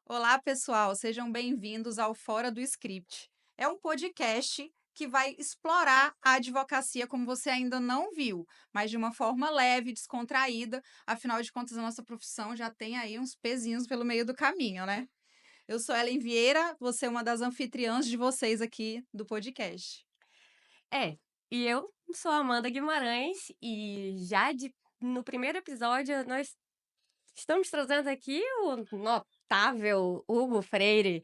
Olá, pessoal, sejam bem-vindos ao Fora do Script. É um podcast que vai explorar a advocacia como você ainda não viu, mas de uma forma leve, descontraída. Afinal de contas, a nossa profissão já tem aí uns pezinhos pelo meio do caminho, né? Eu sou Ellen Vieira, você é uma das anfitriãs de vocês aqui do podcast. É, e eu sou a Amanda Guimarães e já no primeiro episódio nós estamos trazendo aqui o notável Hugo Freire,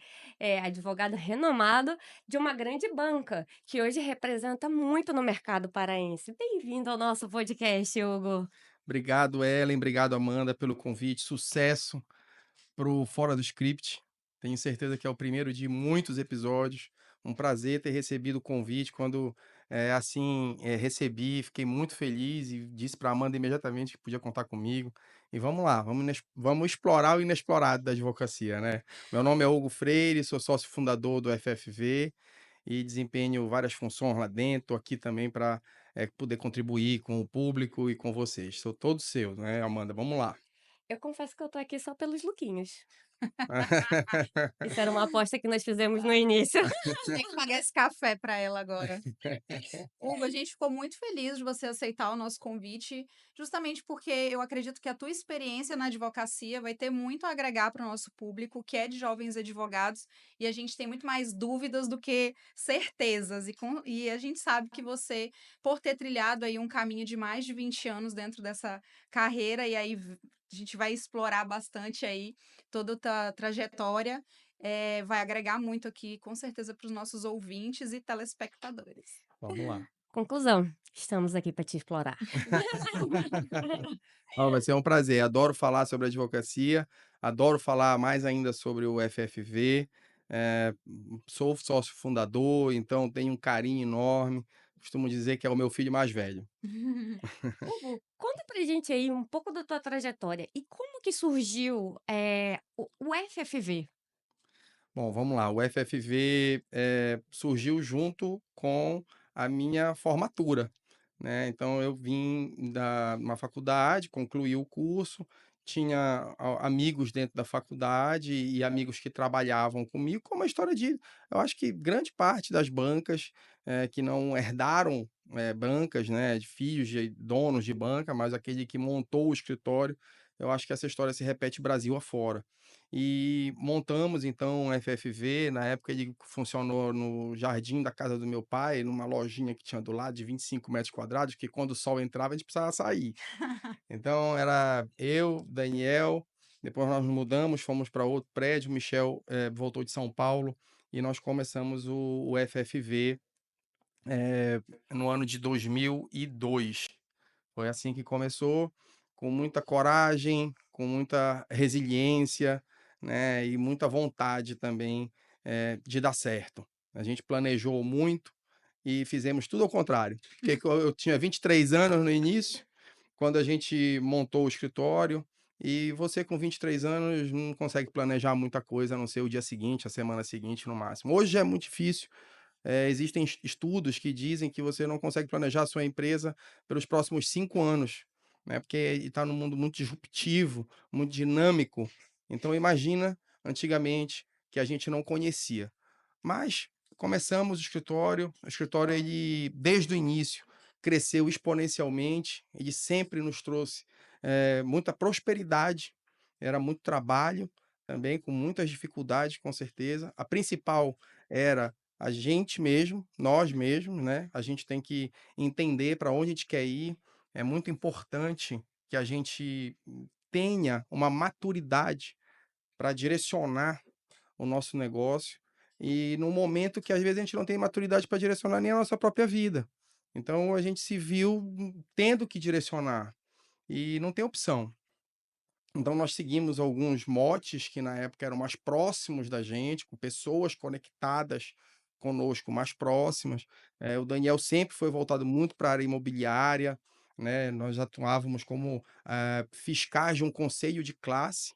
advogado renomado de uma grande banca, que hoje representa muito no mercado paraense. Bem-vindo ao nosso podcast, Hugo. Obrigado, Ellen. Obrigado, Amanda, pelo convite. Sucesso pro Fora do Script. Tenho certeza que é o primeiro de muitos episódios. Um prazer ter recebido o convite. Quando recebi, fiquei muito feliz e disse para Amanda imediatamente que podia contar comigo. E vamos lá, vamos explorar o inexplorado da advocacia, né? Meu nome é Hugo Freire, sou sócio fundador do FFV e desempenho várias funções lá dentro. Tô aqui também para poder contribuir com o público e com vocês. Sou todo seu, né, Amanda? Vamos lá. Eu confesso que eu tô aqui só pelos lookinhos. Isso era uma aposta que nós fizemos no início. Tem que pagar esse café para ela agora. Hugo, a gente ficou muito feliz de você aceitar o nosso convite, justamente porque eu acredito que a tua experiência na advocacia vai ter muito a agregar para o nosso público, que é de jovens advogados, e a gente tem muito mais dúvidas do que certezas. E a gente sabe que você, por ter trilhado aí um caminho de mais de 20 anos dentro dessa carreira, e aí a gente vai explorar bastante aí toda a tua trajetória. Vai agregar muito aqui, com certeza, para os nossos ouvintes e telespectadores. Vamos lá. Conclusão, estamos aqui para te explorar. Ó, vai ser um prazer. Adoro falar sobre advocacia, adoro falar mais ainda sobre o FFV. Sou sócio fundador, então tenho um carinho enorme. Costumo dizer que é o meu filho mais velho. Hugo, conta pra gente aí um pouco da tua trajetória e como que surgiu, o FFV? Bom, vamos lá. O FFV, surgiu junto com a minha formatura, né. Então eu vim da uma faculdade, concluí o curso, tinha a amigos dentro da faculdade e amigos que trabalhavam comigo, como a história de eu acho que grande parte das bancas, que não herdaram, bancas, né, de filhos de donos de banca, mas aquele que montou o escritório, eu acho que essa história se repete Brasil afora. E montamos então o FFV, na época ele funcionou no jardim da casa do meu pai, numa lojinha que tinha do lado de 25 metros quadrados, que quando o sol entrava a gente precisava sair. Então era eu, Daniel, depois nós nos mudamos, fomos para outro prédio, o Michel, voltou de São Paulo e nós começamos o FFV, eh, no ano de 2002. Foi assim que começou, com muita coragem, com muita resiliência, né, e muita vontade também, de dar certo. A gente planejou muito e fizemos tudo ao contrário. Porque eu tinha 23 anos no início, quando a gente montou o escritório, e você com 23 anos não consegue planejar muita coisa, a não ser o dia seguinte, a semana seguinte no máximo. Hoje é muito difícil, existem estudos que dizem que você não consegue planejar a sua empresa pelos próximos 5 anos, né, porque está num mundo muito disruptivo, muito dinâmico. Então imagina, antigamente, que a gente não conhecia. Mas começamos o escritório ele, desde o início, cresceu exponencialmente, ele sempre nos trouxe, muita prosperidade, era muito trabalho, também com muitas dificuldades, com certeza. A principal era a gente mesmo, nós mesmos, né, a gente tem que entender para onde a gente quer ir. É muito importante que a gente tenha uma maturidade para direcionar o nosso negócio, e num momento que às vezes a gente não tem maturidade para direcionar nem a nossa própria vida. Então a gente se viu tendo que direcionar, e não tem opção. Então nós seguimos alguns motes que na época eram mais próximos da gente, com pessoas conectadas conosco mais próximas. O Daniel sempre foi voltado muito para a área imobiliária, né, nós atuávamos como, fiscais de um conselho de classe,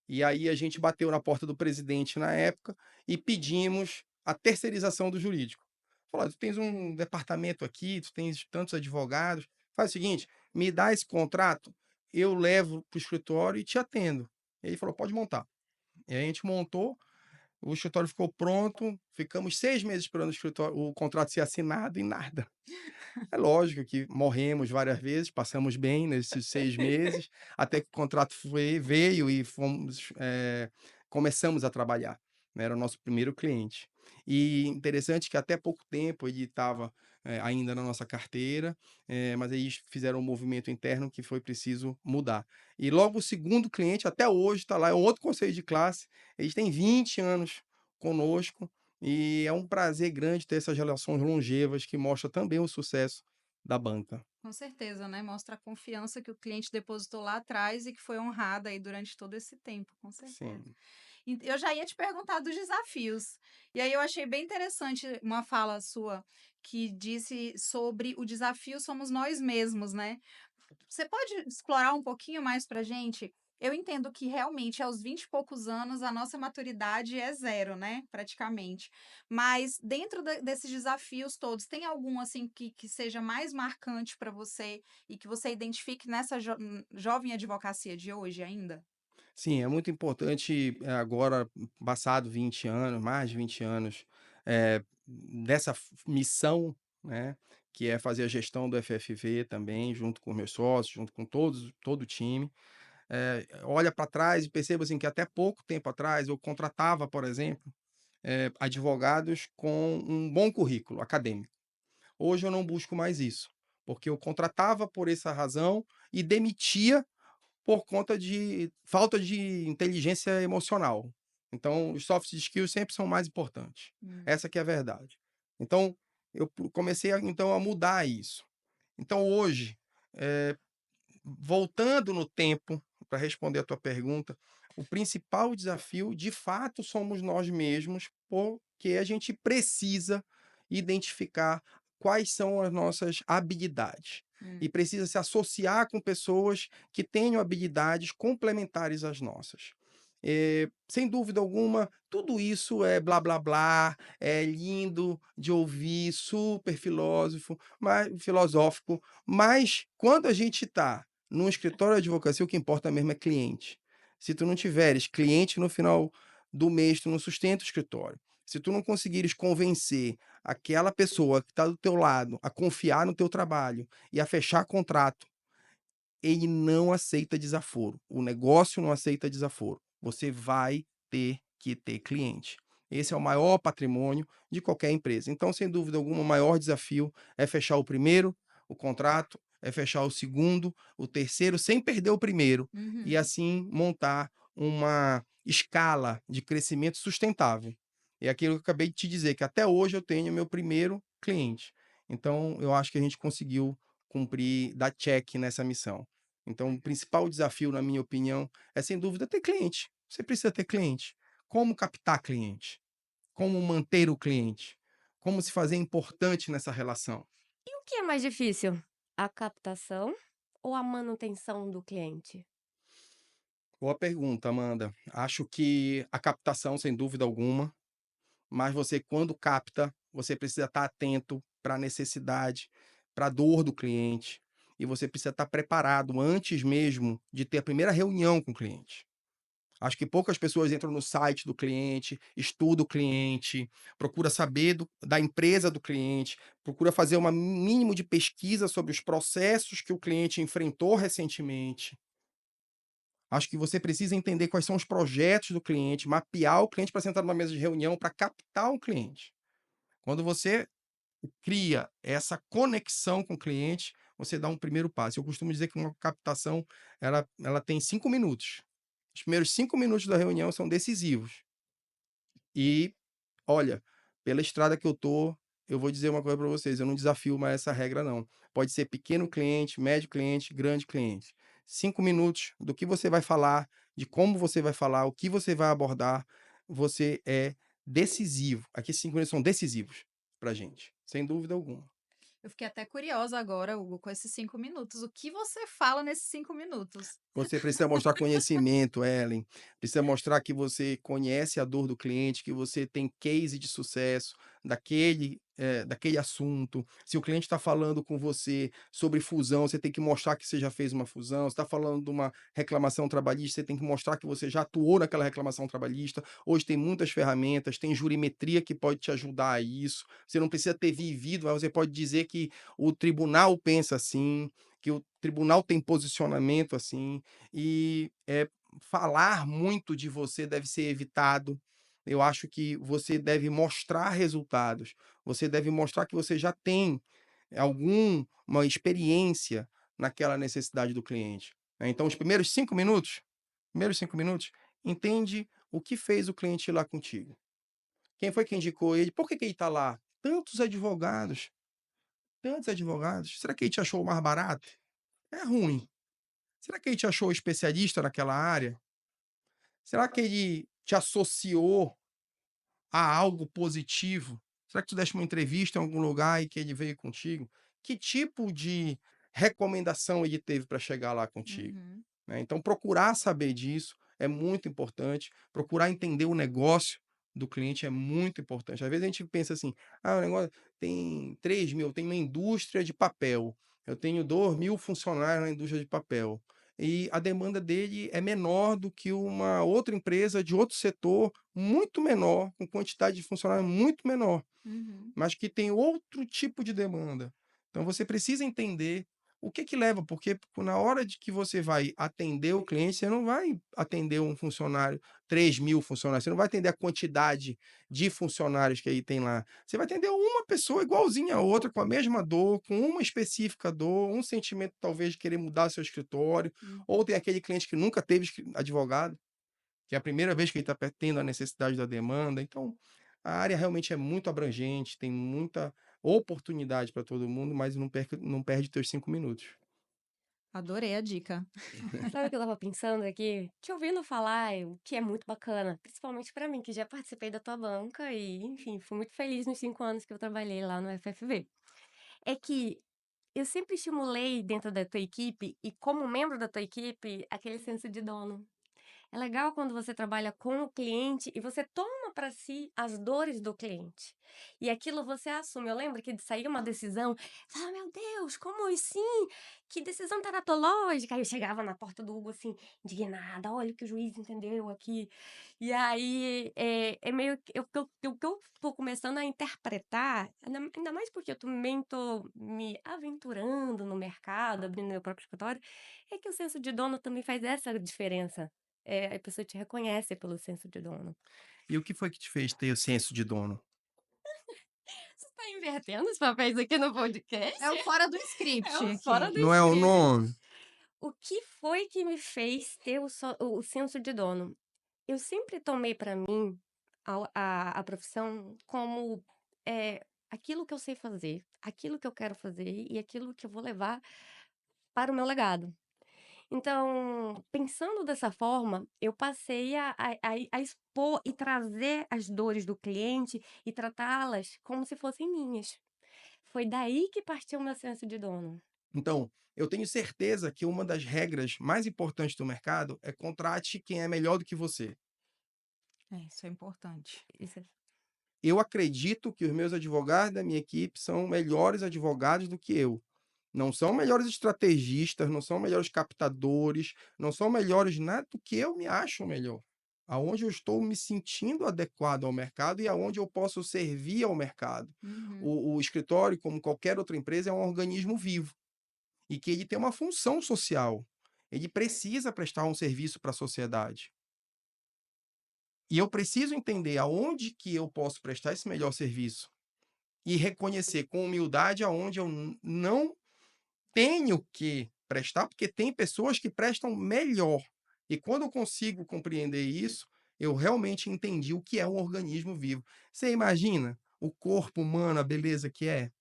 e aí a gente bateu na porta do presidente na época e pedimos a terceirização do jurídico. Falou: "Tu tens um departamento aqui, tu tens tantos advogados, faz o seguinte, me dá esse contrato, eu levo para o escritório e te atendo". Ele falou: "Pode montar". E aí a gente montou, o escritório ficou pronto, ficamos 6 meses esperando o contrato ser assinado e nada. É lógico que morremos várias vezes, passamos bem nesses 6 meses, até que o contrato veio e começamos a trabalhar, né, era o nosso primeiro cliente. E interessante que até pouco tempo ele estava, ainda na nossa carteira, mas aí eles fizeram um movimento interno que foi preciso mudar. E logo o segundo cliente até hoje está lá, é um outro conselho de classe, eles têm 20 anos conosco, e é um prazer grande ter essas relações longevas que mostra também o sucesso da banca. Com certeza, né, mostra a confiança que o cliente depositou lá atrás e que foi honrada aí durante todo esse tempo, com certeza. Sim. Eu já ia te perguntar dos desafios. E aí eu achei bem interessante uma fala sua que disse sobre o desafio somos nós mesmos, né? Você pode explorar um pouquinho mais pra gente? Eu entendo que realmente aos 20 e poucos anos a nossa maturidade é zero, né? Praticamente. Mas dentro desses desafios todos, tem algum assim que seja mais marcante para você e que você identifique nessa jovem advocacia de hoje ainda? Sim, é muito importante, agora, passado 20 anos, mais de 20 anos, dessa missão, né, que é fazer a gestão do FFV também, junto com meus sócios, junto com todo o time. Olha para trás e perceba assim, que até pouco tempo atrás eu contratava, por exemplo, advogados com um bom currículo acadêmico. Hoje eu não busco mais isso, porque eu contratava por essa razão e demitia por conta de falta de inteligência emocional. Então, os soft skills sempre são mais importantes. Hum, Essa que é a verdade. Então, eu comecei a mudar isso. Então hoje, eh, voltando no tempo, para responder a tua pergunta, o principal desafio, de fato, somos nós mesmos, porque a gente precisa identificar quais são as nossas habilidades hum, e precisa se associar com pessoas que tenham habilidades complementares às nossas. Sem dúvida alguma, tudo isso é blá blá blá, é lindo de ouvir, super filosófico, mas quando a gente está num escritório de advocacia, o que importa mesmo é cliente. Se tu não tiveres cliente no final do mês, tu não sustenta o escritório. Se tu não conseguires convencer aquela pessoa que está do teu lado a confiar no teu trabalho e a fechar contrato, ele não aceita desaforo. O negócio não aceita desaforo. Você vai ter que ter cliente. Esse é o maior patrimônio de qualquer empresa. Então, sem dúvida alguma, o maior desafio é fechar o primeiro, o contrato, é fechar o segundo, o terceiro, sem perder o primeiro, e uhum. assim montar uma escala de crescimento sustentável. É aquilo que eu acabei de te dizer, que até hoje eu tenho meu primeiro cliente. Então, eu acho que a gente conseguiu cumprir, dar check nessa missão. Então, o principal desafio, na minha opinião, é sem dúvida ter cliente. Você precisa ter cliente. Como captar cliente? Como manter o cliente? Como se fazer importante nessa relação? E o que é mais difícil? A captação ou a manutenção do cliente? Boa pergunta, Amanda. Acho que a captação, sem dúvida alguma, mas você, quando capta, você precisa estar atento para a necessidade, para a dor do cliente, e você precisa estar preparado antes mesmo de ter a primeira reunião com o cliente. Acho que poucas pessoas entram no site do cliente, estuda o cliente, procura saber da empresa do cliente, procura fazer um mínimo de pesquisa sobre os processos que o cliente enfrentou recentemente. Acho que você precisa entender quais são os projetos do cliente, mapear o cliente para sentar numa mesa de reunião para captar o cliente. Quando você cria essa conexão com o cliente, você dá um primeiro passo. Eu costumo dizer que uma captação ela tem 5 minutos. Os primeiros 5 minutos da reunião são decisivos. E, olha, pela estrada que eu tô, eu vou dizer uma coisa para vocês, eu não desafio mais essa regra não. Pode ser pequeno cliente, médio cliente, grande cliente. 5 minutos do que você vai falar, de como você vai falar, o que você vai abordar, você é decisivo. Aqui 5 minutos são decisivos pra gente, sem dúvida alguma. Eu fiquei até curiosa agora, Hugo, com esses 5 minutos. O que você fala nesses 5 minutos? Você precisa mostrar conhecimento, Ellen. Precisa mostrar que você conhece a dor do cliente, que você tem case de sucesso daquele assunto. Se o cliente está falando com você sobre fusão, você tem que mostrar que você já fez uma fusão. Se está falando de uma reclamação trabalhista, você tem que mostrar que você já atuou naquela reclamação trabalhista. Hoje tem muitas ferramentas, tem jurimetria que pode te ajudar a isso. Você não precisa ter vivido, mas você pode dizer que o tribunal pensa assim, que o tribunal tem posicionamento assim, e falar muito de você deve ser evitado. Eu acho que você deve mostrar resultados, você deve mostrar que você já tem alguma experiência naquela necessidade do cliente, né. Então os primeiros 5 minutos, entende o que fez o cliente ir lá contigo. Quem foi que indicou ele? Por que que ele está lá? Tantos advogados. Será que ele te achou o mais barato? É ruim. Será que ele te achou especialista naquela área? Será que ele te associou a algo positivo? Será que tu deste uma entrevista em algum lugar e que ele veio contigo? Que tipo de recomendação ele teve para chegar lá contigo? Uhum. Né? Então, procurar saber disso é muito importante. Procurar entender o negócio do cliente é muito importante. Às vezes a gente pensa assim: ah, o negócio tem 3.000, tem uma indústria de papel. Eu tenho 2.000 funcionários na indústria de papel. E a demanda dele é menor do que uma outra empresa de outro setor, muito menor, com quantidade de funcionários muito menor, Uhum. mas que tem outro tipo de demanda. Então você precisa entender o que que leva, porque na hora de que você vai atender o cliente, você não vai atender um funcionário, 3.000 funcionários, você não vai atender a quantidade de funcionários que aí tem lá. Você vai atender uma pessoa igualzinha a outra, com a mesma dor, com uma específica dor, um sentimento talvez de querer mudar seu escritório, Hum. ou tem aquele cliente que nunca teve advogado, que é a primeira vez que ele está tendo a necessidade da demanda. Então, a área realmente é muito abrangente, tem muita oportunidade para todo mundo, mas não perde teus 5 minutos. Adorei a dica. Sabe o que eu estava pensando aqui? Te ouvindo falar, o que é muito bacana, principalmente para mim, que já participei da tua banca e, enfim, fui muito feliz nos 5 anos que eu trabalhei lá no FFV. É que eu sempre estimulei dentro da tua equipe e como membro da tua equipe, aquele senso de dono. É legal quando você trabalha com o cliente e você toma para si as dores do cliente. E aquilo você assume. Eu lembro que de sair uma decisão, fala, meu Deus, como assim? Que decisão taratológica. Aí eu chegava na porta do Hugo assim, indignada, olha o que o juiz entendeu aqui. E aí é meio que eu tô começando a interpretar, ainda mais porque eu também tô me aventurando no mercado, abrindo meu próprio escritório, é que o senso de dono também faz essa diferença. A pessoa te reconhece pelo senso de dono. E o que foi que te fez ter o senso de dono? Você tá invertendo os papéis aqui no É podcast? o fora do É script o fora aqui. do Não é o script. nome? O que foi que me fez ter o senso de dono? Eu sempre tomei para mim a profissão como, aquilo que eu sei fazer, aquilo que eu quero fazer e aquilo que eu vou levar para o meu legado. Então, pensando dessa forma, eu passei a expor e trazer as dores do cliente e tratá-las como se fossem minhas. Foi daí que partiu o meu senso de dono. Então, eu tenho certeza que uma das regras mais importantes do mercado é contrate quem é melhor do que você. É, isso é importante. Isso é Eu acredito que os meus advogados da minha equipe são melhores advogados do que eu. Não são melhores estrategistas, não são melhores captadores, não são melhores nada do que eu me acho melhor. Aonde eu estou me sentindo adequado ao mercado e aonde eu posso servir ao mercado. Uhum. O escritório, como qualquer outra empresa, é um organismo vivo e que ele tem uma função social. Ele precisa prestar um serviço para a sociedade. E eu preciso entender aonde que eu posso prestar esse melhor serviço e reconhecer com humildade aonde eu não tenho que prestar, porque tem pessoas que prestam melhor. E quando eu consigo compreender isso, eu realmente entendi o que é um organismo vivo. Você imagina o corpo humano, a beleza que é?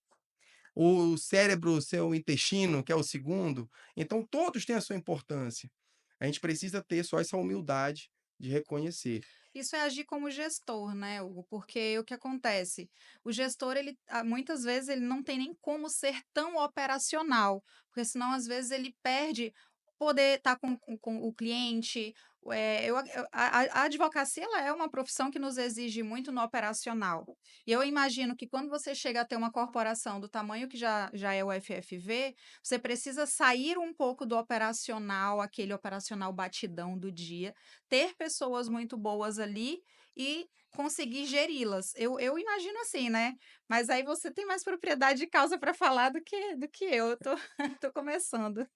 O cérebro, o seu intestino, que é o segundo. Então, todos têm a sua importância. A gente precisa ter só essa humildade de reconhecer. Isso é agir como gestor, né, Hugo? Porque o que acontece? O gestor, ele, muitas vezes, ele não tem nem como ser tão operacional, porque senão, às vezes, ele perde poder estar com o cliente. A advocacia ela é uma profissão que nos exige muito no operacional. E eu imagino que quando você chega a ter uma corporação do tamanho que já é o FFV, você precisa sair um pouco do operacional, aquele operacional batidão do dia, ter pessoas muito boas ali e conseguir geri-las. Eu imagino assim, né? Mas aí você tem mais propriedade de causa para falar do que eu. Eu tô, tô começando.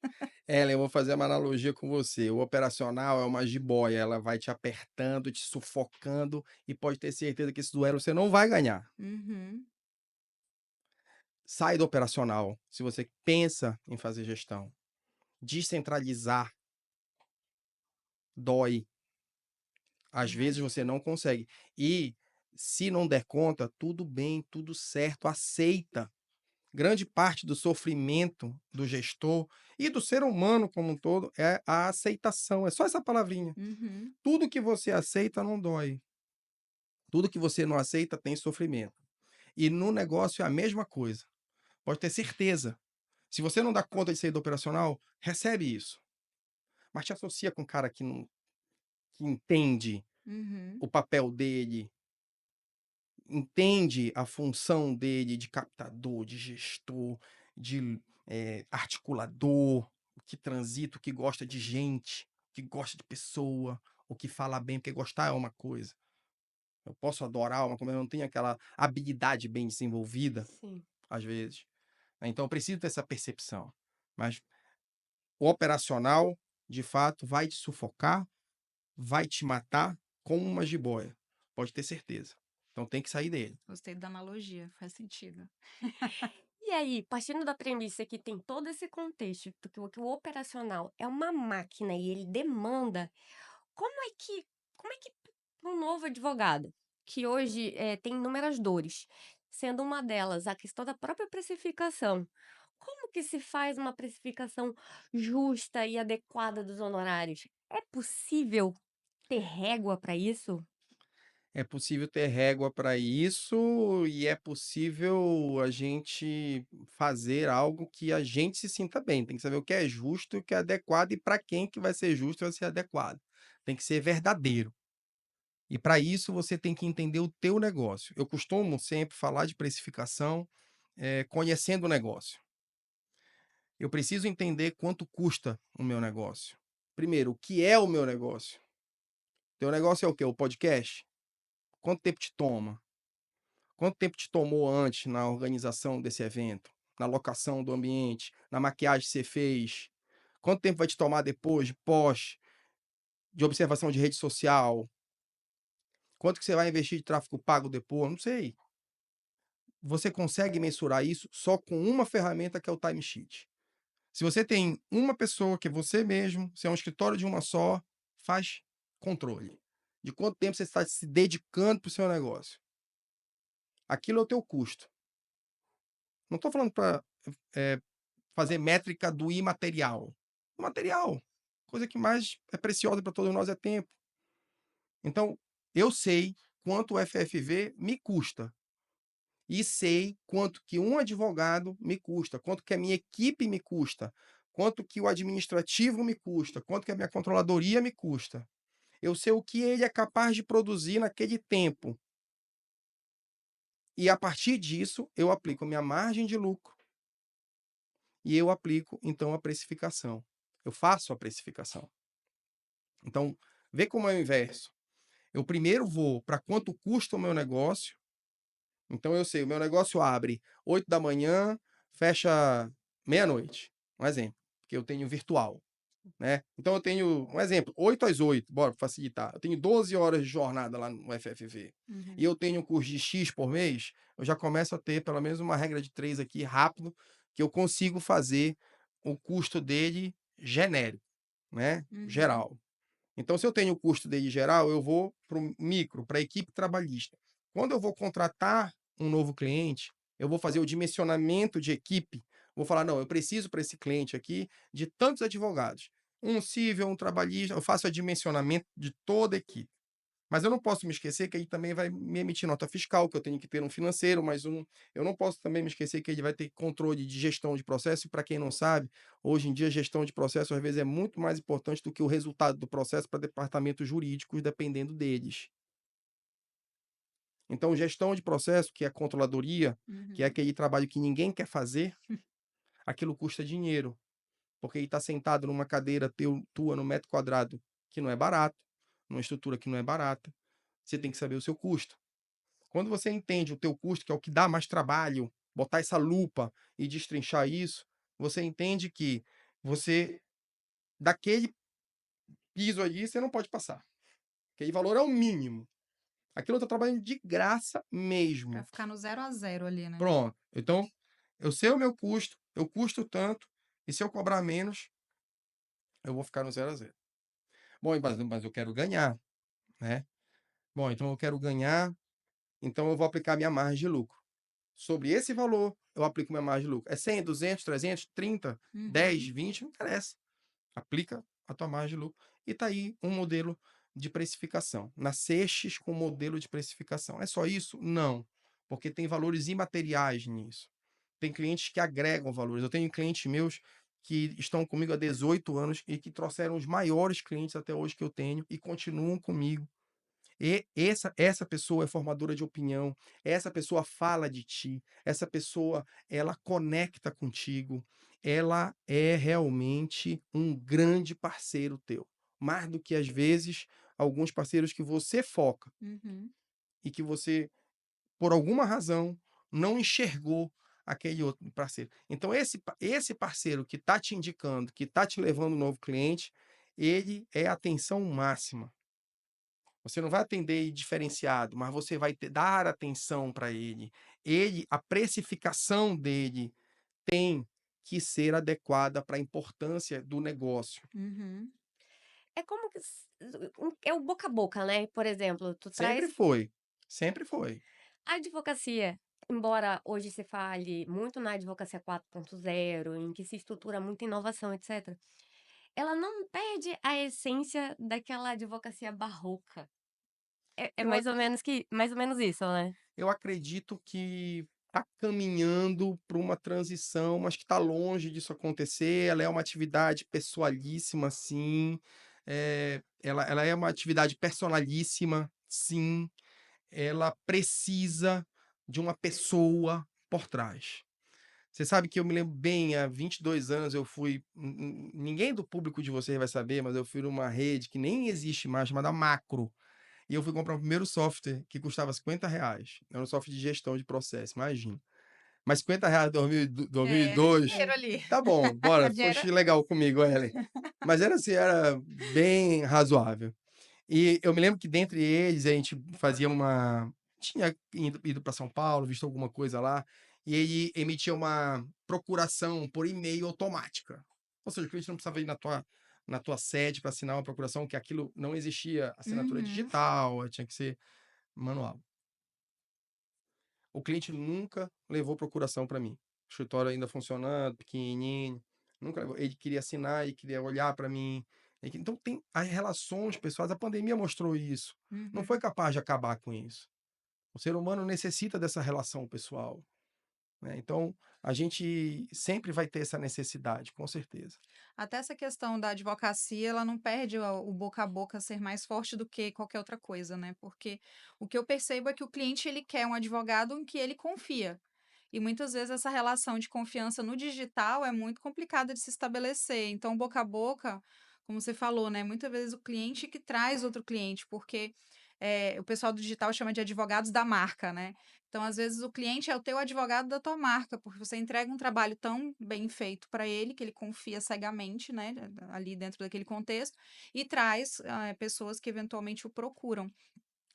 Ellen, eu vou fazer uma analogia com você. O operacional é uma jiboia, ela vai te apertando, te sufocando e pode ter certeza que esse duelo você não vai ganhar. Uhum, Sai do operacional se você pensa em fazer gestão. Descentralizar dói. Às vezes verdade. você não consegue. E se não der conta, tudo bem, tudo certo, aceita. Grande parte do sofrimento do gestor e do ser humano como um todo é a aceitação. É só essa palavrinha. Uhum, Tudo que você aceita não dói. Tudo que você não aceita tem sofrimento. E no negócio é a mesma coisa. Pode ter certeza. Se você não dá conta de sair do operacional, recebe isso. Mas te associa com um cara que, não, que entende uhum, o papel dele, entende a função dele de captador, de gestor, de articulador, o que transita, o que gosta de gente, o que gosta de pessoa, o que fala bem, porque gostar é uma coisa. Eu posso adorar uma coisa, mas eu não tenho aquela habilidade bem desenvolvida, Sim. às vezes. Então, eu preciso ter essa percepção. Mas o operacional, de fato, vai te sufocar, vai te matar como uma jiboia. Pode ter certeza. Então, tem que sair dele. gostei da analogia, faz sentido. E aí, partindo da premissa que tem todo esse contexto, que o operacional é uma máquina e ele demanda, como é que como é que um novo advogado, que hoje, tem inúmeras dores, sendo uma delas a questão da própria precificação, como que se faz uma precificação justa e adequada dos honorários? É possível ter régua para isso? É possível ter régua para isso e é possível a gente fazer algo que a gente se sinta bem. Tem que saber o que é justo e o que é adequado e para quem que vai ser justo e vai ser adequado. Tem que ser verdadeiro. E para isso você tem que entender o teu negócio. Eu costumo sempre falar de precificação, conhecendo o negócio. Eu preciso entender quanto custa o meu negócio. Primeiro, o que é o meu negócio? Teu negócio é o quê? O podcast? Quanto tempo te toma? Quanto tempo te tomou antes na organização desse evento? Na locação do ambiente? Na maquiagem que você fez? Quanto tempo vai te tomar depois, de pós, de observação de rede social? Quanto que você vai investir de tráfego pago depois? Não sei. Você consegue mensurar isso só com uma ferramenta que é o timesheet. Se você tem uma pessoa que é você mesmo, se é um escritório de uma só, faz controle de quanto tempo você está se dedicando para o seu negócio. Aquilo é o teu custo. Não estou falando para fazer métrica do imaterial. O material, coisa que mais é preciosa para todos nós é tempo. Então, eu sei quanto o FFV me custa e sei quanto que um advogado me custa, quanto que a minha equipe me custa, quanto que o administrativo me custa, quanto que a minha controladoria me custa. Eu sei o que ele é capaz de produzir naquele tempo. E a partir disso, eu aplico a minha margem de lucro e eu aplico, então, a precificação. Eu faço a precificação. Então, vê como é o inverso. Eu primeiro vou para quanto custa o meu negócio. Então, eu sei, o meu negócio abre 8 da manhã, fecha meia-noite. Um exemplo, porque eu tenho virtual. Né? Então, eu tenho, um exemplo, 8 às 8, bora facilitar. Eu tenho 12 horas de jornada lá no FFV. E Uhum, eu tenho um curso de X por mês, eu já começo a ter pelo menos uma regra de 3 aqui, rápido, que eu consigo fazer o custo dele genérico, né? uhum, Geral. Então, se eu tenho o custo dele geral, eu vou para o micro, para a equipe trabalhista. Quando eu vou contratar um novo cliente, eu vou fazer o dimensionamento de equipe. Vou falar, não, eu preciso para esse cliente aqui de tantos advogados. Um civil, um trabalhista, eu faço o dimensionamento de toda a equipe. Mas eu não posso me esquecer que ele também vai me emitir nota fiscal, que eu tenho que ter um financeiro, eu não posso também me esquecer que ele vai ter controle de gestão de processo, e para quem não sabe, hoje em dia gestão de processo às vezes é muito mais importante do que o resultado do processo para departamentos jurídicos, dependendo deles. Então, gestão de processo, que é a controladoria, que é Uhum. aquele trabalho que ninguém quer fazer, aquilo custa dinheiro, porque ele está sentado numa cadeira tua no metro quadrado, que não é barato, numa estrutura que não é barata. Você tem que saber o seu custo. Quando você entende o teu custo, que é o que dá mais trabalho, botar essa lupa e destrinchar isso, você entende que você, daquele piso ali, você não pode passar. Aquele valor é o mínimo. Aquilo eu tô trabalhando de graça Pra mesmo. ficar no 0 a 0 ali, né. Pronto. Então, eu sei o meu custo, eu custo tanto, e se eu cobrar menos, eu vou ficar no 0 a 0. Bom, mas eu quero ganhar, né? Bom, então eu quero ganhar, então eu vou aplicar minha margem de lucro. Sobre esse valor, eu aplico minha margem de lucro. É 100, 200, 300, 30, 10, Uhum. 20, não interessa. Aplica a tua margem de lucro. E tá aí um modelo de precificação. Nascestes com um modelo de precificação. É só isso? Não. Porque tem valores imateriais nisso. Tem clientes que agregam valores. Eu tenho clientes meus que estão comigo há 18 anos e que trouxeram os maiores clientes até hoje que eu tenho e continuam comigo. E essa pessoa é formadora de opinião, essa pessoa fala de ti, essa pessoa, ela conecta contigo, ela é realmente um grande parceiro teu. Mais do que, às vezes, alguns parceiros que você foca Uhum. e que você, por alguma razão, não enxergou aquele outro parceiro. Então esse parceiro que está te indicando, que está te levando um novo cliente, ele é atenção máxima. Você não vai atender diferenciado, mas você vai dar atenção para ele. A precificação dele tem que ser adequada para a importância do negócio. Uhum. É como que é o boca a boca, né, por exemplo, tu Sempre traz foi, sempre foi. a advocacia, embora hoje se fale muito na advocacia 4.0, em que se estrutura muita inovação, etcétera, ela não perde a essência daquela advocacia barroca. É Eu, mais ac- ou menos mais ou menos isso, né? eu acredito que está caminhando para uma transição, mas que está longe disso acontecer. Ela é uma atividade pessoalíssima, sim. Ela é uma atividade personalíssima, sim. Ela precisa de uma pessoa por trás. Você sabe que eu me lembro bem, há 22 anos eu fui, ninguém do público de vocês vai saber, mas eu fui numa rede que nem existe mais, chamada Macro, e eu fui comprar o primeiro software que custava R$ 50. Era um software de gestão de processo, imagina. Mas R$ 50 em É, 2002, dinheiro ali. tá bom, bora, Dinheiro foste legal comigo, Ellen. Mas era assim, era bem razoável. E eu me lembro que dentre eles a gente fazia uma. Tinha ido para São Paulo, visto alguma coisa lá, e ele emitia uma procuração por e-mail automática. Ou seja, o cliente não precisava ir na tua sede para assinar uma procuração, que aquilo não existia assinatura Uhum. digital, tinha que ser manual. O cliente nunca levou procuração para mim. O escritório ainda funcionando, pequenininho, nunca levou. Ele queria assinar, ele queria olhar para mim. Então, tem as relações pessoais, a pandemia mostrou isso. Não foi Uhum. capaz de acabar com isso. O ser humano necessita dessa relação pessoal, né? Então, a gente sempre vai ter essa necessidade, com certeza. Até essa questão da advocacia, ela não perde o boca a boca ser mais forte do que qualquer outra coisa, né? Porque o que eu percebo é que o cliente ele quer um advogado em que ele confia. E muitas vezes essa relação de confiança no digital é muito complicada de se estabelecer. Então, boca a boca, como você falou, né? Muitas vezes o cliente que traz outro cliente, porque o pessoal do digital chama de advogados da marca, né? Então, às vezes, o cliente é o teu advogado da tua marca, porque você entrega um trabalho tão bem feito para ele, que ele confia cegamente, né, ali dentro daquele contexto, e traz pessoas que eventualmente o procuram.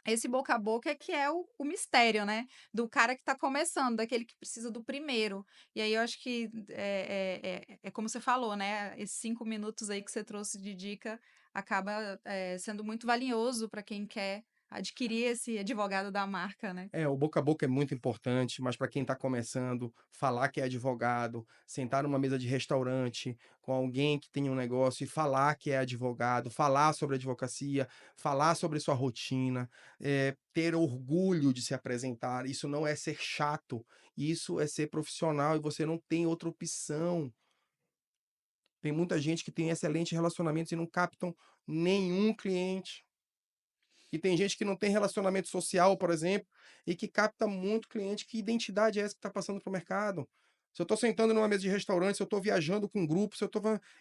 Esse boca a boca é que é o mistério, né? Do cara que está começando, daquele que precisa do primeiro. E aí eu acho que é como você falou, né? Esses 5 minutos aí que você trouxe de dica acaba sendo muito valioso para quem quer adquirir esse advogado da marca, né. O boca a boca é muito importante, mas para quem está começando, falar que é advogado, sentar numa mesa de restaurante com alguém que tem um negócio e falar que é advogado, falar sobre advocacia, falar sobre sua rotina, ter orgulho de se apresentar. Isso não é ser chato, isso é ser profissional e você não tem outra opção. Tem muita gente que tem excelentes relacionamentos e não captam nenhum cliente. E tem gente que não tem relacionamento social, por exemplo, e que capta muito cliente. Que identidade é essa que está passando para o mercado? Se eu estou sentando numa mesa de restaurante, se eu estou viajando com um grupo,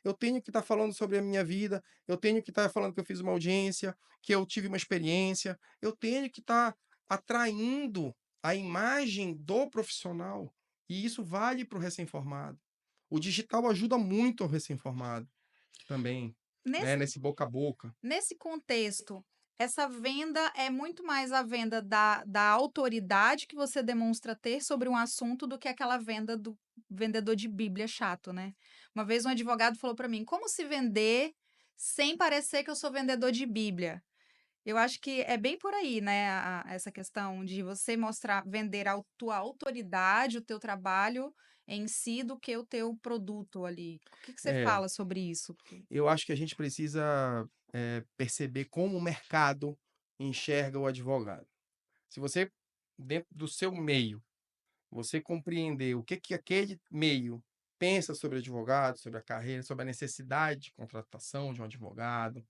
eu tenho que estar falando sobre a minha vida, eu tenho que estar falando que eu fiz uma audiência, que eu tive uma experiência, eu tenho que estar atraindo a imagem do profissional. E isso vale para o recém-formado. O digital ajuda muito ao recém-formado também, né? Nesse Nesse boca a boca. Nesse contexto, essa venda é muito mais a venda da autoridade que você demonstra ter sobre um assunto do que aquela venda do vendedor de bíblia chato, né. Uma vez um advogado falou para mim: "Como se vender sem parecer que eu sou vendedor de bíblia?". Eu acho que é bem por aí, né, essa questão de você mostrar vender a tua autoridade, o teu trabalho em si, do que o teu produto ali. O que que você É. fala sobre isso? Porque Eu acho que a gente precisa, perceber como o mercado enxerga o advogado. Se você, dentro do seu meio, você compreender o que que aquele meio pensa sobre advogado, sobre a carreira, sobre a necessidade de contratação de um advogado,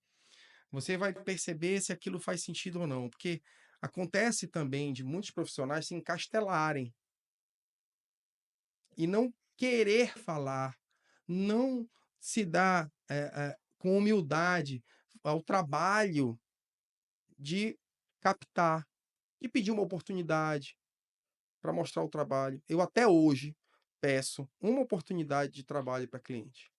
você vai perceber se aquilo faz sentido ou não. Porque acontece também de muitos profissionais se encastelarem e não querer falar, não se dar, com humildade ao trabalho de captar, de pedir uma oportunidade para mostrar o trabalho. Eu até hoje peço uma oportunidade de trabalho para cliente.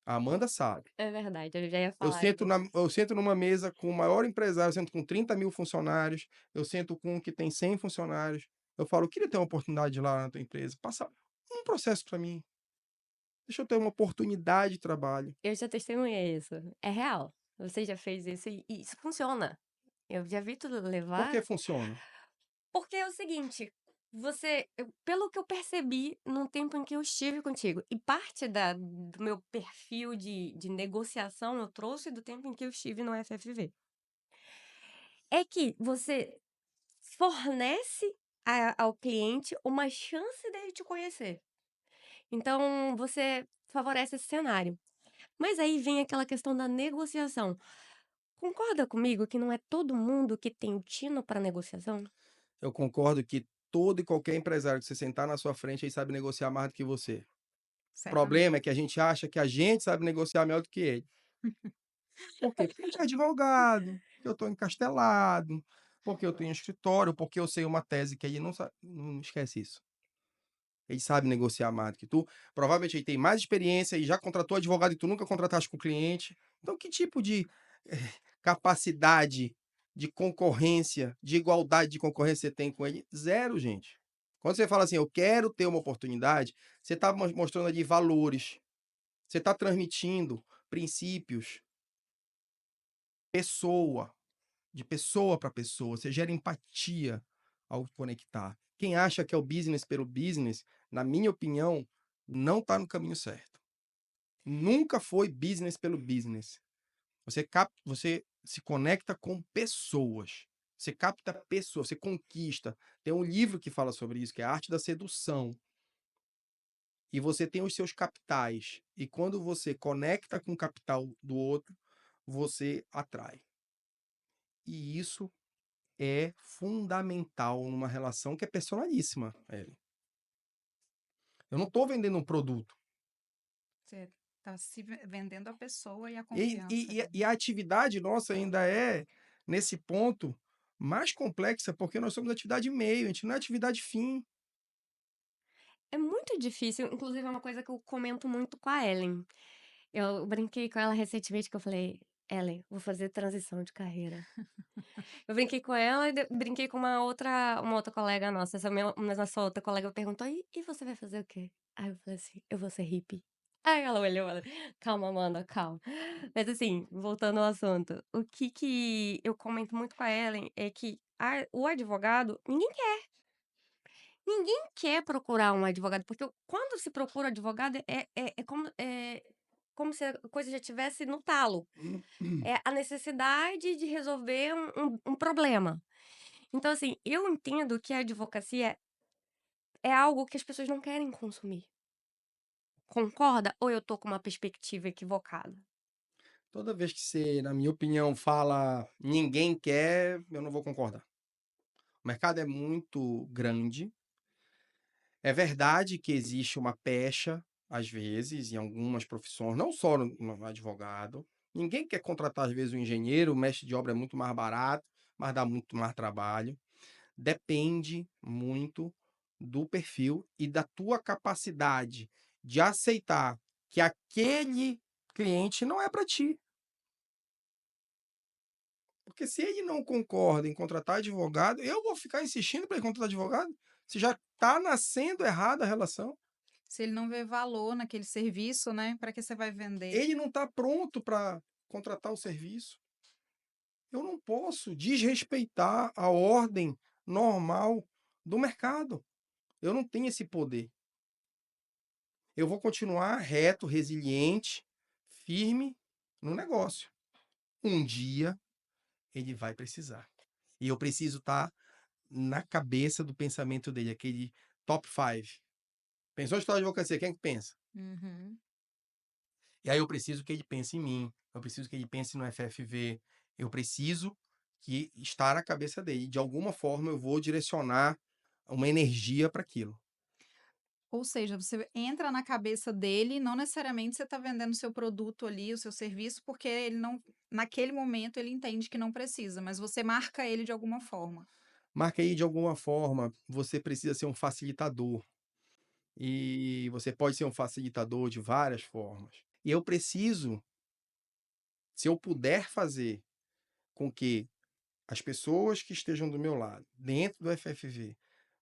A Amanda sabe. É verdade, eu já ia Eu falar sento, disso. eu sento numa mesa com o maior empresário, eu sento com 30.000 funcionários, eu sento com um que tem 100 funcionários. Eu falo, eu queria ter uma oportunidade lá na tua empresa. Passa um processo para mim. Deixa eu ter uma oportunidade de trabalho. Eu já testemunhei isso, é real. Você já fez isso e isso funciona. Eu já vi tudo Por levar que funciona? porque é o seguinte, pelo que eu percebi no tempo em que eu estive contigo, e parte do meu perfil de negociação eu trouxe do tempo em que eu estive no FFV, é que você fornece ao cliente uma chance dele te conhecer. Então, você favorece esse cenário. Mas aí vem aquela questão da negociação. Concorda comigo que não é todo mundo que tem o tino para negociação? Eu concordo que todo e qualquer empresário que você sentar na sua frente, ele sabe negociar mais do que você. O certamente. problema é que a gente acha que a gente sabe negociar melhor do que ele. Por quê? Porque a gente é advogado, porque eu estou encastelado, porque eu tenho escritório, porque eu sei uma tese que ele não sabe. Não esquece isso. Ele sabe negociar mais do que tu. Provavelmente ele tem mais experiência e já contratou advogado e tu nunca contrataste com o cliente. Então, que tipo de capacidade de concorrência, de igualdade de concorrência você tem com ele? Zero, gente. Quando você fala assim, eu quero ter uma oportunidade, você está mostrando ali valores, você está transmitindo princípios, pessoa, de pessoa para pessoa, você gera empatia ao conectar. Quem acha que é o business pelo business, na minha opinião, não está no caminho certo. Nunca foi business pelo business. Você se conecta com pessoas. Você capta pessoas, você conquista. Tem um livro que fala sobre isso, que é a arte da sedução. E você tem os seus capitais. E quando você conecta com o capital do outro, você atrai. E isso é fundamental numa relação que é personalíssima, Ellen. Eu não estou vendendo um produto. Você está se vendendo a pessoa e a E, confiança e, e ali. e a atividade nossa ainda é, nesse ponto, mais complexa, porque nós somos atividade meio, a gente não é atividade fim. É muito difícil, inclusive é uma coisa que eu comento muito com a Ellen. Eu brinquei com ela recentemente que eu falei: "Ellen, vou fazer transição de carreira". Eu brinquei com ela e brinquei com uma outra colega nossa, mas essa outra colega perguntou: "E você vai fazer o quê?". Aí eu falei assim: "Eu vou ser hippie". Aí ela olhou, ela: "Calma, Amanda, calma". Mas assim, voltando ao assunto, o que eu comento muito com a Ellen é que o advogado ninguém quer procurar um advogado, porque quando se procura advogado como se a coisa já estivesse no talo. É a necessidade de resolver um problema. Então assim, eu entendo que a advocacia é algo que as pessoas não querem consumir. Concorda ou eu tô com uma perspectiva equivocada? Toda vez que você, na minha opinião, fala ninguém quer, eu não vou concordar. O mercado é muito grande. É verdade que existe uma pecha, às vezes, em algumas profissões, não só no advogado. Ninguém quer contratar, às vezes, um engenheiro, o mestre de obra é muito mais barato, mas dá muito mais trabalho. Depende muito do perfil e da tua capacidade de aceitar que aquele cliente não é para ti. Porque se ele não concorda em contratar advogado, eu vou ficar insistindo para ele contratar advogado? Se já está nascendo errada a relação. Se ele não vê valor naquele serviço, né, para que você vai vender? Ele não está pronto para contratar o serviço. Eu não posso desrespeitar a ordem normal do mercado. Eu não tenho esse poder. Eu vou continuar reto, resiliente, firme no negócio. Um dia ele vai precisar. E eu preciso estar na cabeça do pensamento dele, aquele top 5. Pensou em história de advocacia, quem é que pensa? Uhum. E aí eu preciso que ele pense em mim, eu preciso que ele pense no FFV, eu preciso que estar na cabeça dele. De alguma forma eu vou direcionar uma energia para aquilo. Ou seja, você entra na cabeça dele, não necessariamente você está vendendo o seu produto ali, o seu serviço, porque ele não naquele momento ele entende que não precisa, mas você marca ele de alguma forma. Marca aí de alguma forma, você precisa ser um facilitador. E você pode ser um facilitador de várias formas. E eu preciso, se eu puder fazer com que as pessoas que estejam do meu lado, dentro do FFV,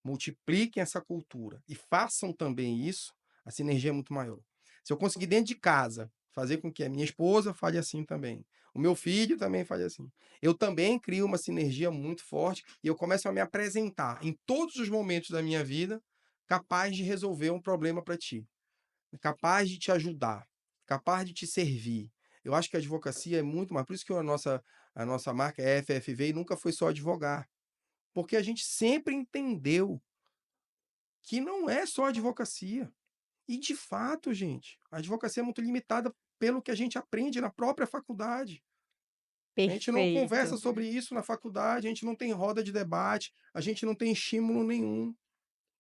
multipliquem essa cultura e façam também isso, a sinergia é muito maior. Se eu conseguir dentro de casa fazer com que a minha esposa fale assim também, o meu filho também fale assim, eu também crio uma sinergia muito forte e eu começo a me apresentar em todos os momentos da minha vida capaz de resolver um problema para ti, capaz de te ajudar, capaz de te servir. Eu acho que a advocacia é muito mais, por isso que a nossa marca é FFV e nunca foi só advogar, porque a gente sempre entendeu que não é só advocacia. E de fato, gente, a advocacia é muito limitada pelo que a gente aprende na própria faculdade. A gente não conversa Perfeito. sobre isso na faculdade, a gente não tem roda de debate, a gente não tem estímulo nenhum.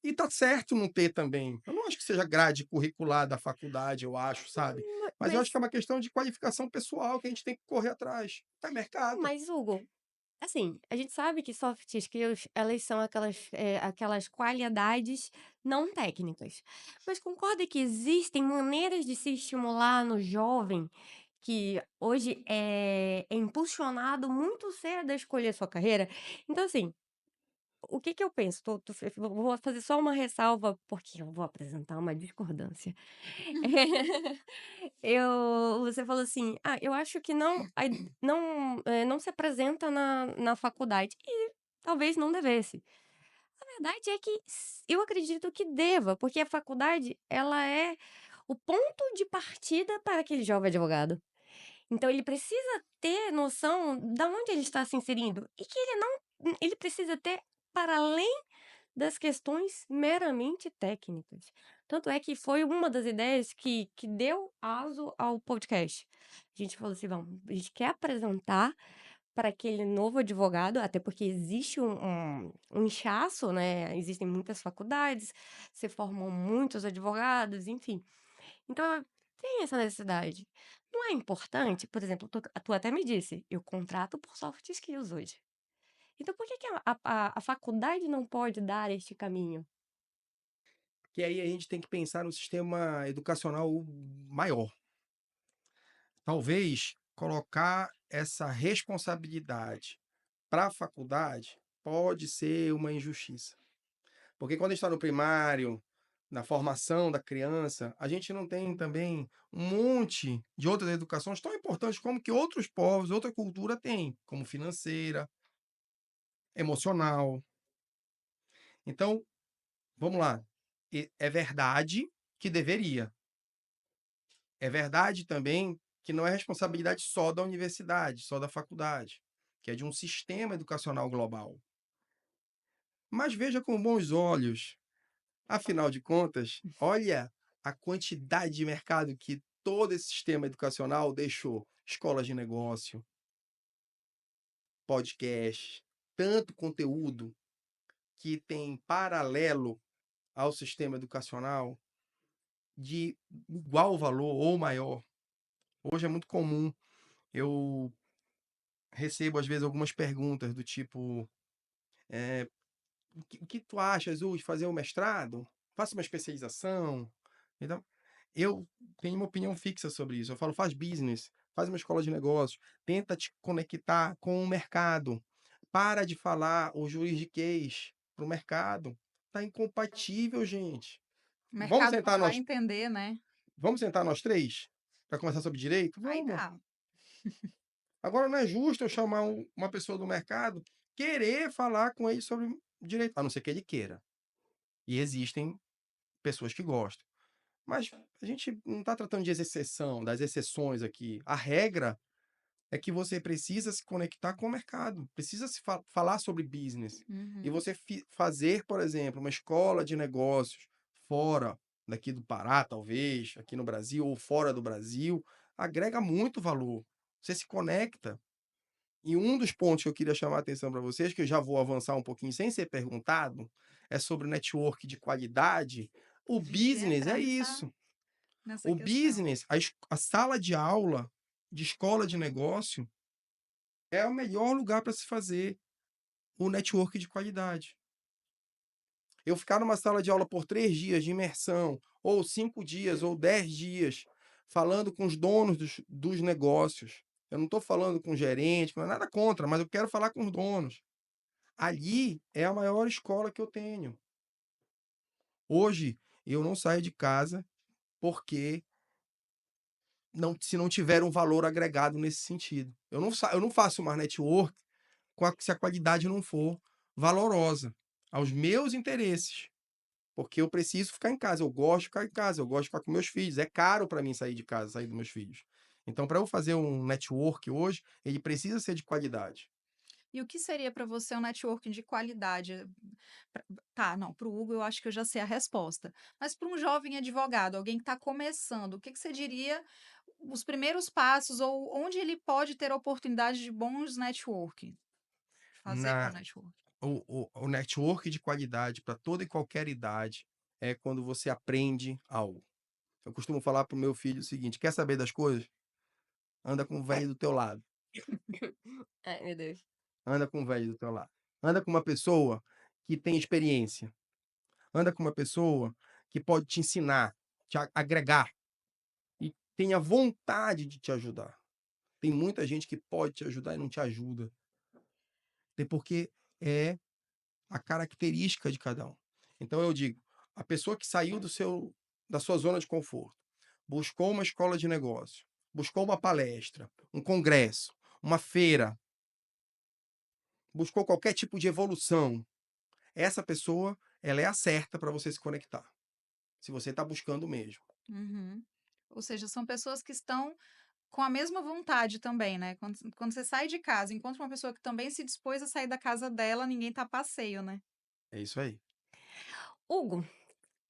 E tá certo não ter também. Eu não acho que seja grade curricular da faculdade, eu acho, sabe? Mas eu acho que Mas é uma questão de qualificação pessoal que a gente tem que correr atrás. É mercado. mas Hugo, assim, a gente sabe que soft skills, elas são aquelas qualidades não técnicas. Mas concorda que existem maneiras de se estimular no jovem, que hoje é impulsionado muito cedo a escolher sua carreira? Então, assim, o que que eu penso? Vou fazer só uma ressalva, porque eu vou apresentar uma discordância. Você falou assim: "Ah, eu acho que não se apresenta na faculdade", e talvez não devesse. A verdade é que eu acredito que deva, porque a faculdade, ela é o ponto de partida para aquele jovem advogado. Então ele precisa ter noção da onde ele está se inserindo, e que ele precisa ter para além das questões meramente técnicas. Tanto é que foi uma das ideias que deu aso ao podcast. A gente falou assim: "Vamos, a gente quer apresentar para aquele novo advogado", até porque existe um inchaço, né, existem muitas faculdades, se formam muitos advogados, enfim. Então, tem essa necessidade. Não é importante, por exemplo, tu até me disse: "Eu contrato por soft skills hoje". Então por que que a faculdade não pode dar este caminho? Que aí a gente tem que pensar no sistema educacional maior. Talvez colocar essa responsabilidade para a faculdade pode ser uma injustiça. Porque quando a gente está no primário, na formação da criança, a gente não tem também um monte de outras educações tão importantes como que outros povos, outra cultura têm, como financeira, emocional. Então, vamos lá. É verdade que deveria. É verdade também que não é responsabilidade só da universidade, só da faculdade, que é de um sistema educacional global. Mas veja com bons olhos. Afinal de contas, olha a quantidade de mercado que todo esse sistema educacional deixou. Escolas de negócio, podcast, tanto conteúdo que tem paralelo ao sistema educacional de igual valor ou maior. Hoje é muito comum, eu recebo às vezes algumas perguntas do tipo, o que tu achas, de fazer um mestrado? Faça uma especialização? Então, eu tenho uma opinião fixa sobre isso. Eu falo, faz business, faz uma escola de negócios, tenta te conectar com o mercado. Para de falar o juridiquês para o mercado. Tá incompatível, gente. O Vamos mercado não sentar vai nós, entender, né. vamos sentar nós três para conversar sobre direito? Aí Vamos. dá. Agora não é justo eu chamar uma pessoa do mercado, querer falar com ele sobre direito, a não ser que ele queira. E existem pessoas que gostam. Mas a gente não está tratando de exceção, das exceções aqui. A regra é que você precisa se conectar com o mercado, precisa se falar sobre business. E Uhum. você fazer, por exemplo, uma escola de negócios fora daqui do Pará, talvez, aqui no Brasil ou fora do Brasil, agrega muito valor. Você se conecta. E um dos pontos que eu queria chamar a atenção para vocês, que eu já vou avançar um pouquinho sem ser perguntado, é sobre network de qualidade. O A gente ia business entrar é isso. nessa O questão. business, a sala de aula de escola de negócio é o melhor lugar para se fazer o network de qualidade. Eu ficar numa sala de aula por 3 dias de imersão, ou 5 dias, ou 10 dias, falando com os donos dos negócios. Eu não estou falando com o gerente, não é nada contra, mas eu quero falar com os donos. Ali é a maior escola que eu tenho. Hoje, eu não saio de casa porque se não tiver um valor agregado nesse sentido. Eu não faço mais network se a qualidade não for valorosa aos meus interesses. Porque eu preciso ficar em casa, eu gosto de ficar em casa, eu gosto de ficar com meus filhos. É caro para mim sair de casa, sair dos meus filhos. Então, para eu fazer um network hoje, ele precisa ser de qualidade. E o que seria para você um networking de qualidade? Pra tá, não, para o Hugo eu acho que eu já sei a resposta, mas para um jovem advogado, alguém que está começando, o que que você diria os primeiros passos ou onde ele pode ter oportunidade de bons networking? Fazer bom Na, networking. o network de qualidade para toda e qualquer idade é quando você aprende algo. Eu costumo falar para o meu filho o seguinte: quer saber das coisas? Anda com o velho do teu lado. Ai, meu Deus. Anda com o velho do teu lado. Anda com uma pessoa que tem experiência. Anda com uma pessoa que pode te ensinar, te agregar e tenha vontade de te ajudar. Tem muita gente que pode te ajudar e não te ajuda. Tem porque é a característica de cada um. Então eu digo, a pessoa que saiu da sua zona de conforto, buscou uma escola de negócio, buscou uma palestra, um congresso, uma feira, buscou qualquer tipo de evolução, essa pessoa, ela é a certa para você se conectar, se você está buscando mesmo. Uhum. Ou seja, são pessoas que estão com a mesma vontade também, né, quando você sai de casa, encontra uma pessoa que também se dispôs a sair da casa dela, ninguém tá a passeio, né. É isso aí. Hugo,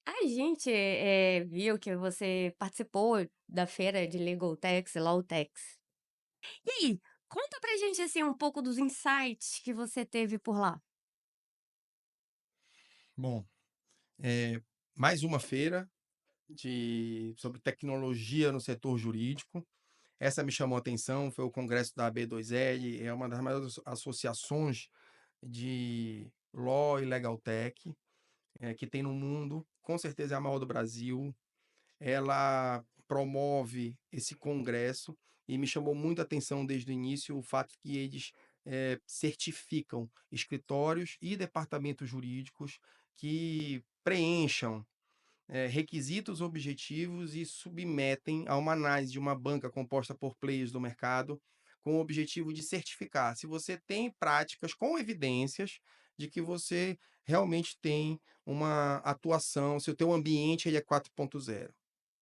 a gente, viu que você participou da feira de Legal Tex e Lawtex. E aí, conta pra gente, assim, um pouco dos insights que você teve por lá. Bom, mais uma feira sobre tecnologia no setor jurídico. Essa me chamou a atenção, foi o congresso da AB2L, é uma das maiores associações de Law e Legal Tech, que tem no mundo, com certeza é a maior do Brasil. Ela promove esse congresso e me chamou muita atenção desde o início o fato que eles certificam escritórios e departamentos jurídicos que preencham requisitos objetivos e submetem a uma análise de uma banca composta por players do mercado com o objetivo de certificar se você tem práticas com evidências de que você realmente tem uma atuação, se o teu ambiente ele é 4.0,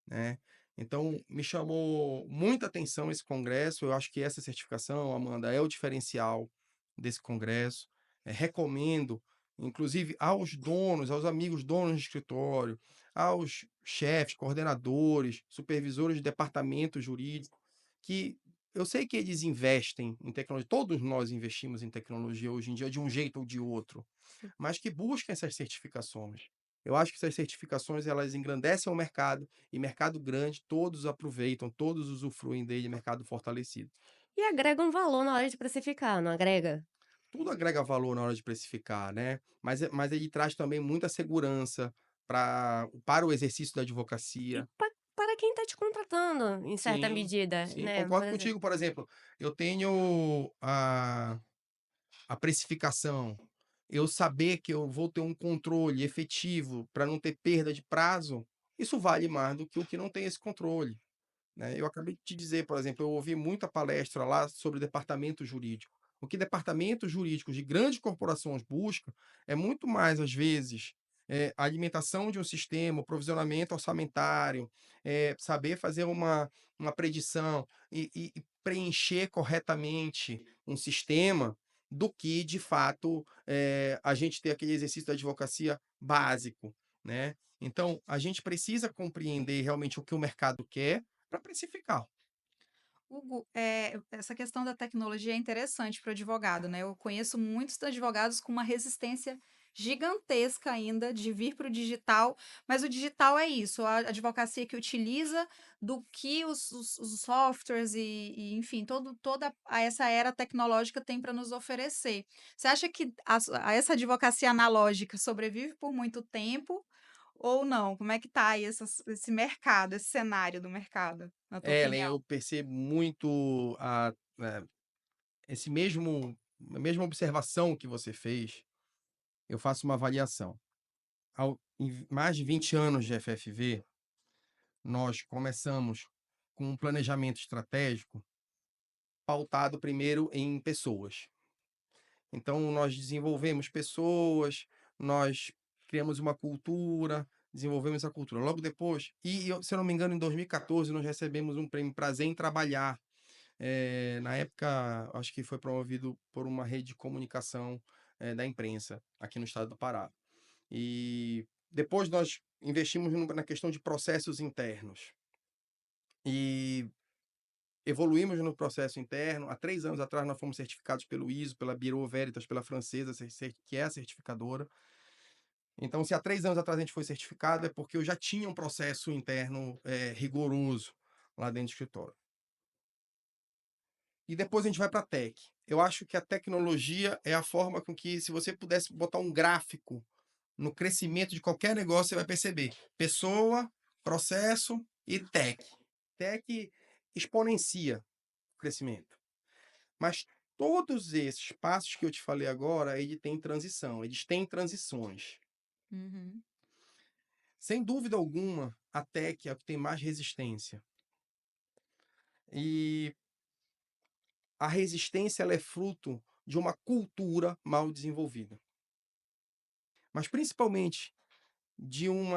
né? Então, me chamou muita atenção esse congresso. Eu acho que essa certificação, Amanda, é o diferencial desse congresso. Recomendo, inclusive, aos donos, aos amigos donos de escritório, aos chefes, coordenadores, supervisores de departamento jurídico, que eu sei que eles investem em tecnologia, todos nós investimos em tecnologia hoje em dia, de um jeito ou de outro, Sim. mas que busquem essas certificações. Eu acho que essas certificações elas engrandecem o mercado e mercado grande, todos aproveitam, todos usufruem dele, mercado fortalecido. E agrega um valor na hora de precificar, não agrega? Tudo agrega valor na hora de precificar, né? Mas ele traz também muita segurança para o exercício da E advocacia. para quem está te contratando, em certa Sim, medida, sim, né? Por concordo exemplo. contigo. Por exemplo, eu tenho a precificação, eu saber que eu vou ter um controle efetivo para não ter perda de prazo, isso vale mais do que o que não tem esse controle, né? Eu acabei de te dizer, por exemplo, eu ouvi muita palestra lá sobre departamento jurídico. O que departamentos jurídicos de grandes corporações buscam é muito mais, às vezes, a alimentação de um sistema, o provisionamento orçamentário, saber fazer uma predição e preencher corretamente um sistema, do que, de fato, a gente ter aquele exercício da advocacia básico, né? Então, a gente precisa compreender realmente o que o mercado quer para precificar. Hugo, essa questão da tecnologia é interessante para o advogado, né? Eu conheço muitos advogados com uma resistência gigantesca ainda de vir para o digital, mas o digital é isso, a advocacia que utiliza do que os softwares enfim, toda essa era tecnológica tem para nos oferecer. Você acha que essa advocacia analógica sobrevive por muito tempo ou não? Como é que está aí esse mercado, esse cenário do mercado, na tua Ellen, opinião? eu percebo muito esse a mesma observação que você fez, eu faço uma avaliação. Em mais de 20 anos de FFV, nós começamos com um planejamento estratégico pautado primeiro em pessoas. Então, nós desenvolvemos pessoas, nós criamos uma cultura, desenvolvemos essa cultura. Logo depois, se eu não me engano, em 2014, nós recebemos um prêmio Prazer em Trabalhar. Na época, acho que foi promovido por uma rede de comunicação da imprensa aqui no estado do Pará. E depois nós investimos na questão de processos internos. E evoluímos no processo interno. Há 3 anos atrás, nós fomos certificados pelo ISO, pela Bureau Veritas, pela francesa, que é a certificadora. Então, se há 3 anos atrás a gente foi certificado, é porque eu já tinha um processo interno rigoroso lá dentro do escritório. E depois a gente vai para a tech. Eu acho que a tecnologia é a forma com que, se você pudesse botar um gráfico no crescimento de qualquer negócio, você vai perceber pessoa, processo e tech. Tech exponencia o crescimento. Mas todos esses passos que eu te falei agora, ele tem transição, eles têm transições. Uhum. Sem dúvida alguma, a tech é o que tem mais resistência. E a resistência ela é fruto de uma cultura mal desenvolvida. Mas principalmente de um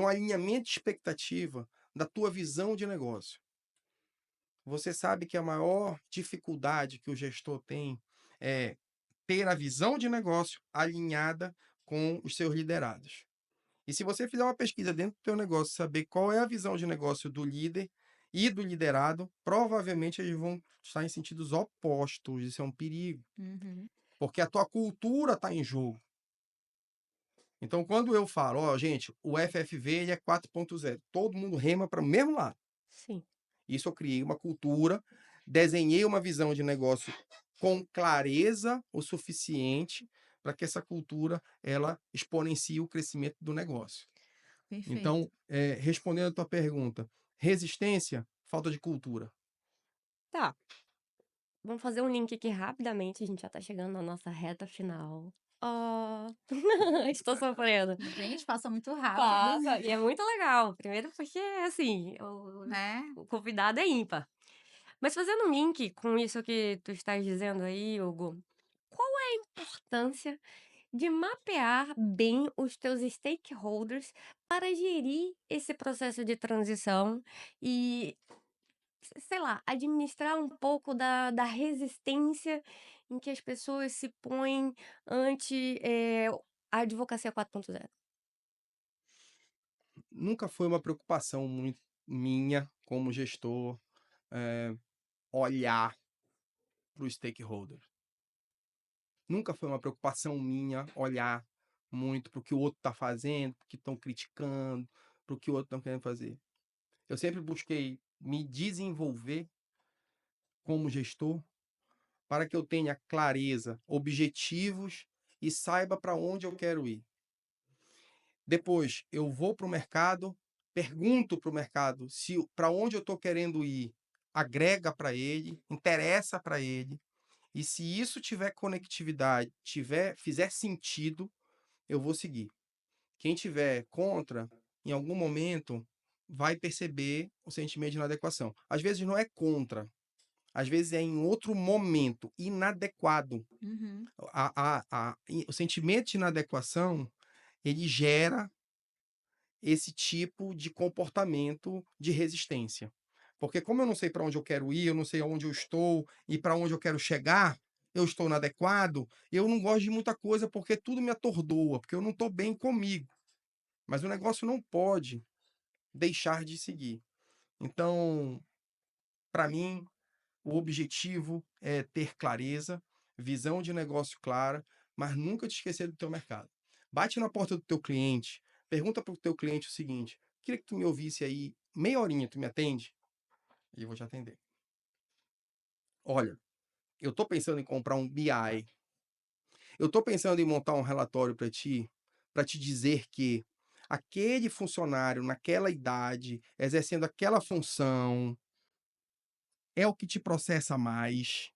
alinhamento de expectativa da tua visão de negócio. Você sabe que a maior dificuldade que o gestor tem é ter a visão de negócio alinhada com os seus liderados. E se você fizer uma pesquisa dentro do teu negócio, saber qual é a visão de negócio do líder e do liderado, provavelmente eles vão estar em sentidos opostos. Isso é um perigo, Uhum. porque a tua cultura está em jogo. Então, quando eu falo, ó, gente, o FFV ele é 4.0, todo mundo rema para o mesmo lado. Sim. Isso eu criei uma cultura, desenhei uma visão de negócio com clareza o suficiente para que essa cultura ela exponencie o crescimento do negócio. Perfeito. Então, respondendo a tua pergunta, resistência, falta de cultura. Tá. Vamos fazer um link aqui rapidamente, a gente já tá chegando na nossa reta final. Oh, estou sofrendo. Gente, passa muito rápido, Passa, e é muito legal. Primeiro porque, assim, né? o convidado é ímpar. Mas fazendo um link com isso que tu estás dizendo aí, Hugo, qual é a importância de mapear bem os teus stakeholders para gerir esse processo de transição e, sei lá, administrar um pouco da resistência em que as pessoas se põem ante a advocacia 4.0? Nunca foi uma preocupação muito minha como gestor, olhar para o stakeholder. Nunca foi uma preocupação minha olhar muito para o que o outro está fazendo, para o que estão criticando, para o que o outro estão querendo fazer. Eu sempre busquei me desenvolver como gestor para que eu tenha clareza, objetivos e saiba para onde eu quero ir. Depois, eu vou para o mercado, pergunto para o mercado se para onde eu estou querendo ir agrega para ele, interessa para ele, e se isso tiver conectividade, fizer sentido, eu vou seguir. Quem tiver contra, em algum momento, vai perceber o sentimento de inadequação. Às vezes não é contra, às vezes é em outro momento, inadequado. Uhum. O sentimento de inadequação, ele gera esse tipo de comportamento de resistência. Porque como eu não sei para onde eu quero ir, eu não sei onde eu estou e para onde eu quero chegar, eu estou inadequado, eu não gosto de muita coisa porque tudo me atordoa, porque eu não estou bem comigo. Mas o negócio não pode deixar de seguir. Então, para mim, o objetivo é ter clareza, visão de negócio clara, mas nunca te esquecer do teu mercado. Bate na porta do teu cliente, pergunta para o teu cliente o seguinte: queria que tu me ouvisse aí meia horinha, tu me atende? E eu vou te atender. Olha, eu estou pensando em comprar um BI. Eu estou pensando em montar um relatório para te dizer que aquele funcionário naquela idade, exercendo aquela função, é o que te processa mais.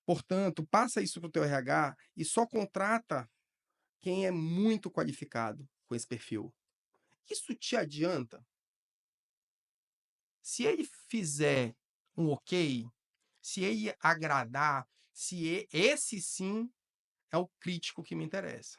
Portanto, passa isso para o teu RH e só contrata quem é muito qualificado com esse perfil. Isso te adianta? Se ele fizer um ok, se ele agradar, esse sim é o crítico que me interessa.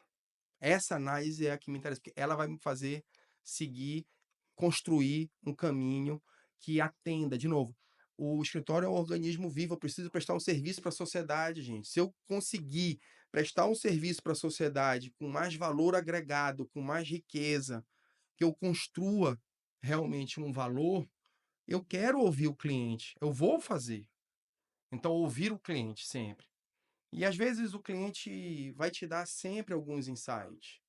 Essa análise é a que me interessa, porque ela vai me fazer seguir, construir um caminho que atenda. De novo, o escritório é um organismo vivo, eu preciso prestar um serviço para a sociedade, gente. Se eu conseguir prestar um serviço para a sociedade com mais valor agregado, com mais riqueza, que eu construa realmente um valor, eu quero ouvir o cliente, eu vou fazer. Então, ouvir o cliente sempre. E às vezes o cliente vai te dar sempre alguns insights.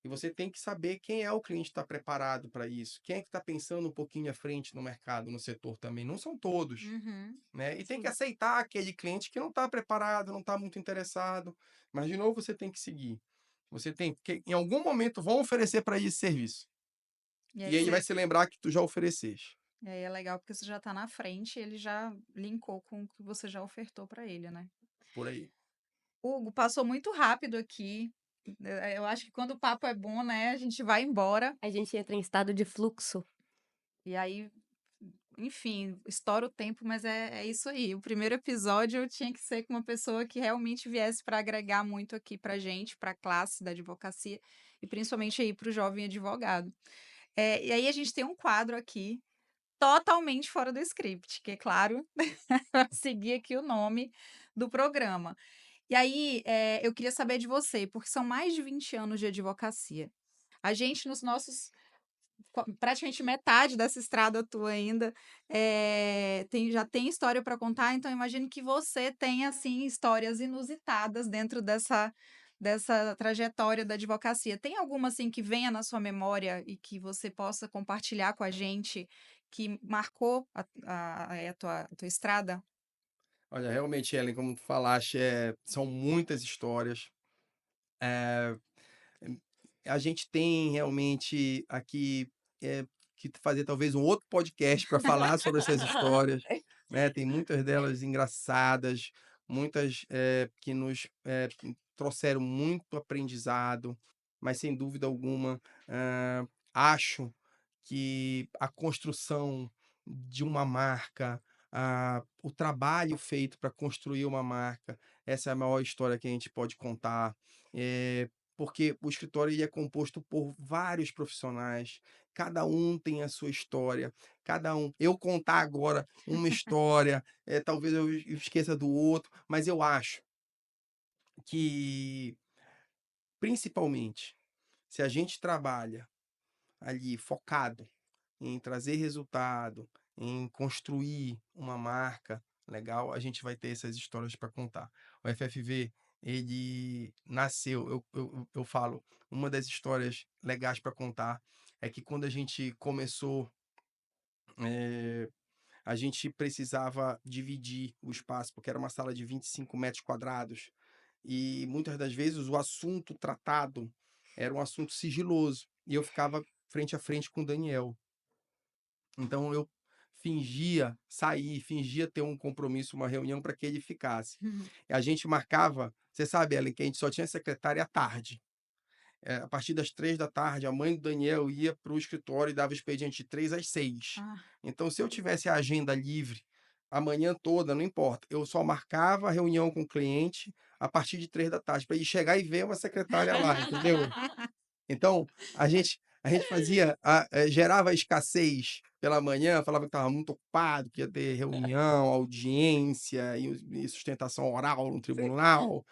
E você tem que saber quem é o cliente que está preparado para isso, quem é que está pensando um pouquinho à frente no mercado, no setor também. Não são todos, Uhum. né? E tem que Sim. aceitar aquele cliente que não está preparado, não está muito interessado. Mas, de novo, você tem que seguir. Você tem, porque em algum momento vão oferecer para ele esse serviço. E E aí ele vai você se lembrar que tu já ofereceste. e aí é legal porque você já tá na frente e ele já linkou com o que você já ofertou para ele, né? Por aí. Hugo, passou muito rápido aqui. Eu acho que quando o papo é bom, né, a gente vai embora. A gente entra em estado de fluxo. E aí, enfim, estoura o tempo, mas é isso aí. O primeiro episódio tinha que ser com uma pessoa que realmente viesse para agregar muito aqui pra gente, pra classe da advocacia e principalmente aí para o jovem advogado. E aí a gente tem um quadro aqui totalmente fora do script, que é claro, seguir aqui o nome do programa. E aí, eu queria saber de você, porque são mais de 20 anos de advocacia. A gente, nos nossos praticamente metade dessa estrada tua ainda, já tem história para contar, então imagino que você tenha, assim, histórias inusitadas dentro dessa trajetória da advocacia. Tem alguma, assim, que venha na sua memória e que você possa compartilhar com a gente, que marcou a tua estrada? Olha, realmente, Ellen, como tu falaste, são muitas histórias. Eh, a gente tem realmente aqui que fazer talvez um outro podcast para falar sobre essas histórias, né? Tem muitas delas engraçadas, muitas que nos trouxeram muito aprendizado, mas sem dúvida alguma, acho que a construção de uma marca, o trabalho feito para construir uma marca, essa é a maior história que a gente pode contar. Porque o escritório ele é composto por vários profissionais, cada um tem a sua história, cada um. Eu contar agora uma história, talvez eu esqueça do outro, mas eu acho que, principalmente, se a gente trabalha ali focado em trazer resultado, em construir uma marca legal, a gente vai ter essas histórias para contar. O FFV, ele nasceu, eu falo, uma das histórias legais para contar é que quando a gente começou, eh, a gente precisava dividir o espaço, porque era uma sala de 25 metros quadrados, e muitas das vezes o assunto tratado era um assunto sigiloso, e eu ficava frente a frente com o Daniel. Então eu fingia sair, fingia ter um compromisso, uma reunião para que ele ficasse. E a gente marcava, você sabe, Ellen, que a gente só tinha secretária à tarde. A partir das 3 da tarde, a mãe do Daniel ia para o escritório e dava expediente de 3 às 6. Ah, Então, se eu tivesse a agenda livre a manhã toda, não importa. Eu só marcava a reunião com o cliente a partir de 3 da tarde, para ele chegar e ver uma secretária lá, entendeu? Então, a gente fazia gerava escassez pela manhã, falava que estava muito ocupado, que ia ter reunião, audiência e sustentação oral no tribunal,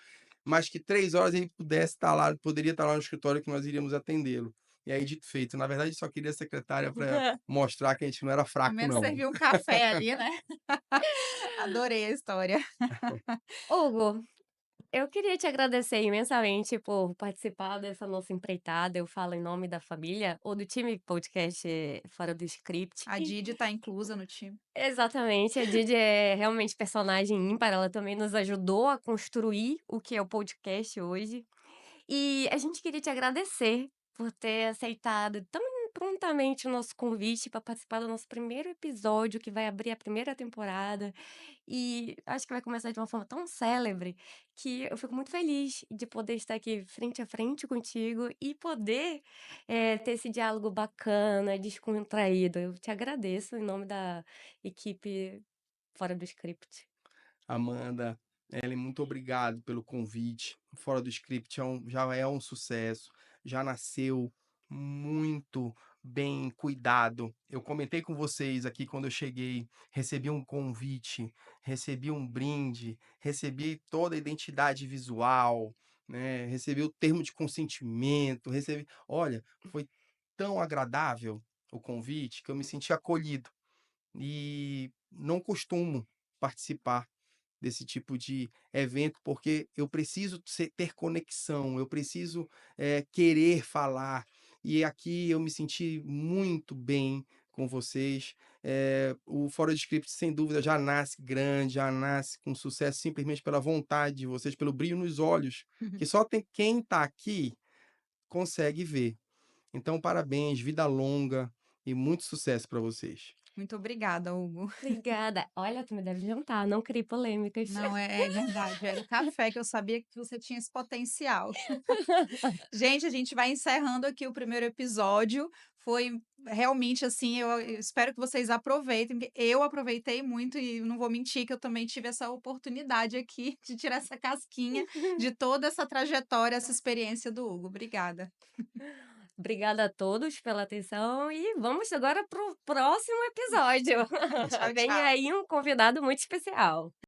mas que 3 horas ele pudesse estar lá, poderia estar lá no escritório que nós iríamos atendê-lo. E aí, dito e feito. Na verdade, só queria a secretária para mostrar que a gente não era ao fraco menos não. servir um café ali, né. Adorei a história. Hugo, eu queria te agradecer imensamente por participar dessa nossa empreitada. Eu falo em nome da família ou do time podcast Fora do Script. A Didi tá inclusa no time. Exatamente, a Didi é realmente personagem ímpar, ela também nos ajudou a construir o que é o podcast hoje. E a gente queria te agradecer por ter aceitado tão prontamente o nosso convite para participar do nosso primeiro episódio, que vai abrir a primeira temporada. E acho que vai começar de uma forma tão célebre que eu fico muito feliz de poder estar aqui frente a frente contigo e poder ter esse diálogo bacana, descontraído. Eu te agradeço em nome da equipe Fora do Script. Amanda, Ellen, muito obrigado pelo convite. Fora do Script já é um sucesso, já nasceu muito bem cuidado. Eu comentei com vocês aqui quando eu cheguei, recebi um convite, recebi um brinde, recebi toda a identidade visual, né? Recebi o termo de consentimento, recebi. Olha, foi tão agradável o convite que eu me senti acolhido e não costumo participar desse tipo de evento, porque eu preciso ter conexão, eu preciso querer falar. E aqui eu me senti muito bem com vocês. O Fora do Script, sem dúvida, já nasce grande, já nasce com sucesso simplesmente pela vontade de vocês, pelo brilho nos olhos, que só tem quem está aqui consegue ver. Então, parabéns, vida longa e muito sucesso para vocês. Muito obrigada, Hugo. Obrigada. Olha, tu me deve jantar, não crie polêmicas. Não, é verdade, era o café que eu sabia que você tinha esse potencial. Gente, a gente vai encerrando aqui o primeiro episódio. Foi realmente assim, eu espero que vocês aproveitem, porque eu aproveitei muito e não vou mentir que eu também tive essa oportunidade aqui de tirar essa casquinha de toda essa trajetória, essa experiência do Hugo. Obrigada. Obrigada a todos pela atenção e vamos agora para o próximo episódio. Tchau, Vem tchau. aí um convidado muito especial.